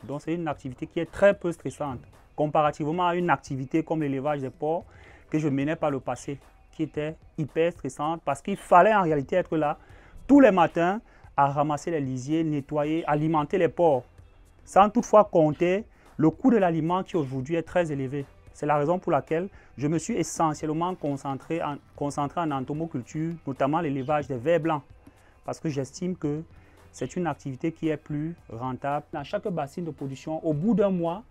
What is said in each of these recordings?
Donc c'est une activité qui est très peu stressante, comparativement à une activité comme l'élevage des porcs que je menais par le passé, qui était hyper stressante parce qu'il fallait en réalité être là tous les matins à ramasser les lisiers, nettoyer, alimenter les porcs, sans toutefois compter le coût de l'aliment qui aujourd'hui est très élevé. C'est la raison pour laquelle je me suis essentiellement concentré en entomoculture, notamment l'élevage des vers blancs, parce que j'estime que c'est une activité qui est plus rentable. Dans chaque bassin de production, au bout d'un mois,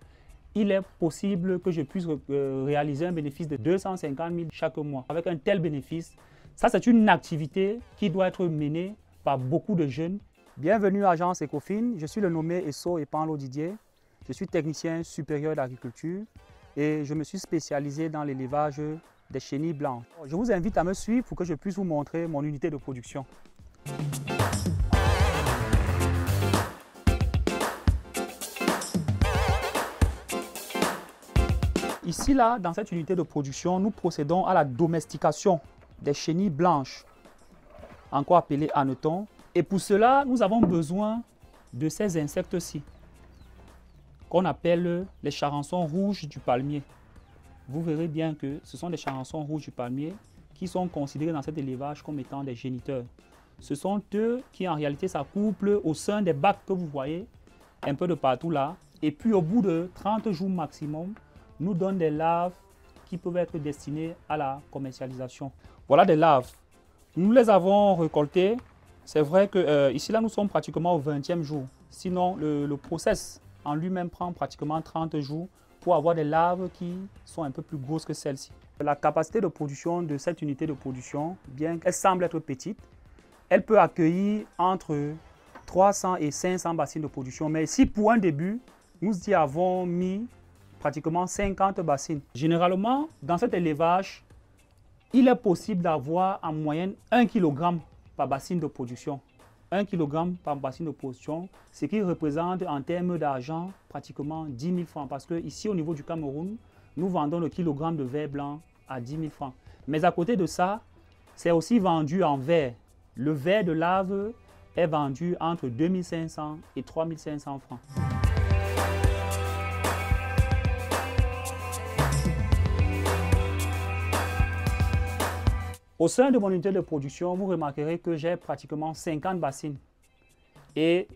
il est possible que je puisse réaliser un bénéfice de 250 000 chaque mois. Avec un tel bénéfice, ça c'est une activité qui doit être menée par beaucoup de jeunes. Bienvenue à Agence Ecofin, je suis le nommé Esso Epanlo Didier. Je suis technicien supérieur d'agriculture et je me suis spécialisé dans l'élevage des chenilles blanches. Je vous invite à me suivre pour que je puisse vous montrer mon unité de production. Ici, là, dans cette unité de production, nous procédons à la domestication des chenilles blanches, encore appelées hannetons. Et pour cela, nous avons besoin de ces insectes-ci, qu'on appelle les charançons rouges du palmier. Vous verrez bien que ce sont des charançons rouges du palmier qui sont considérés dans cet élevage comme étant des géniteurs. Ce sont eux qui en réalité s'accouplent au sein des bacs que vous voyez un peu de partout là. Et puis au bout de 30 jours maximum, nous donnent des larves qui peuvent être destinées à la commercialisation. Voilà des larves. Nous les avons récoltées. C'est vrai que ici là nous sommes pratiquement au 20e jour. Sinon le process en lui-même prend pratiquement 30 jours pour avoir des larves qui sont un peu plus grosses que celles-ci. La capacité de production de cette unité de production, bien qu'elle semble être petite, elle peut accueillir entre 300 et 500 bassines de production. Mais si pour un début, nous y avons mis pratiquement 50 bassines. Généralement, dans cet élevage, il est possible d'avoir en moyenne 1 kg par bassine de production. 1 kg par bassine de production, ce qui représente en termes d'argent pratiquement 10 000 francs. Parce qu'ici, au niveau du Cameroun, nous vendons le kilogramme de vers blanc à 10 000 francs. Mais à côté de ça, c'est aussi vendu en vers. Le vers de larve est vendu entre 2 500 et 3 500 francs. Au sein de mon unité de production, vous remarquerez que j'ai pratiquement 50 bassines. Et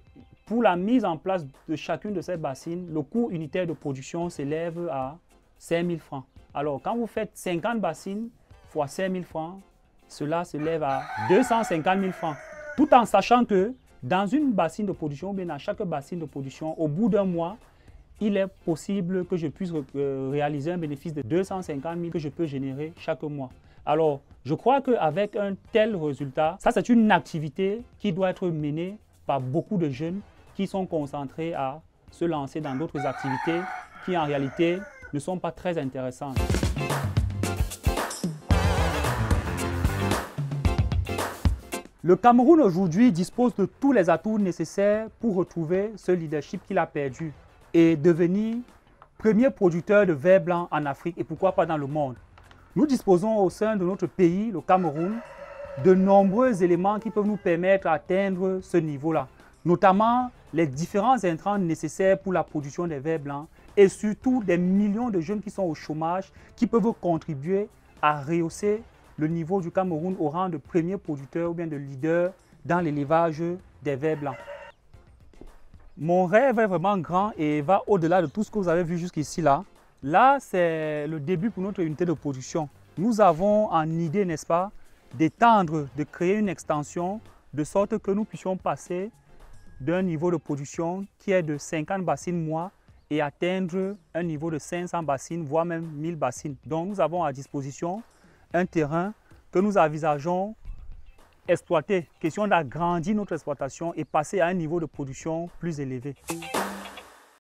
pour la mise en place de chacune de ces bassines, le coût unitaire de production s'élève à 5 000 francs. Alors, quand vous faites 50 bassines fois 5 000 francs, cela s'élève à 250 000 francs. Tout en sachant que dans une bassine de production, ou bien dans chaque bassine de production, au bout d'un mois, il est possible que je puisse réaliser un bénéfice de 250 000 que je peux générer chaque mois. Alors, je crois qu'avec un tel résultat, ça c'est une activité qui doit être menée par beaucoup de jeunes qui sont concentrés à se lancer dans d'autres activités qui en réalité ne sont pas très intéressantes. Le Cameroun aujourd'hui dispose de tous les atouts nécessaires pour retrouver ce leadership qu'il a perdu et devenir premier producteur de vers blanc en Afrique et pourquoi pas dans le monde. Nous disposons au sein de notre pays, le Cameroun, de nombreux éléments qui peuvent nous permettre d'atteindre ce niveau-là, notamment les différents intrants nécessaires pour la production des vers blancs et surtout des millions de jeunes qui sont au chômage qui peuvent contribuer à rehausser le niveau du Cameroun au rang de premier producteur ou bien de leader dans l'élevage des vers blancs. Mon rêve est vraiment grand et va au-delà de tout ce que vous avez vu jusqu'ici là. Là, c'est le début pour notre unité de production. Nous avons en idée, n'est-ce pas, d'étendre, de créer une extension de sorte que nous puissions passer d'un niveau de production qui est de 50 bassines mois et atteindre un niveau de 500 bassines, voire même 1000 bassines. Donc, nous avons à disposition un terrain que nous envisageons exploiter. Question d'agrandir notre exploitation et passer à un niveau de production plus élevé.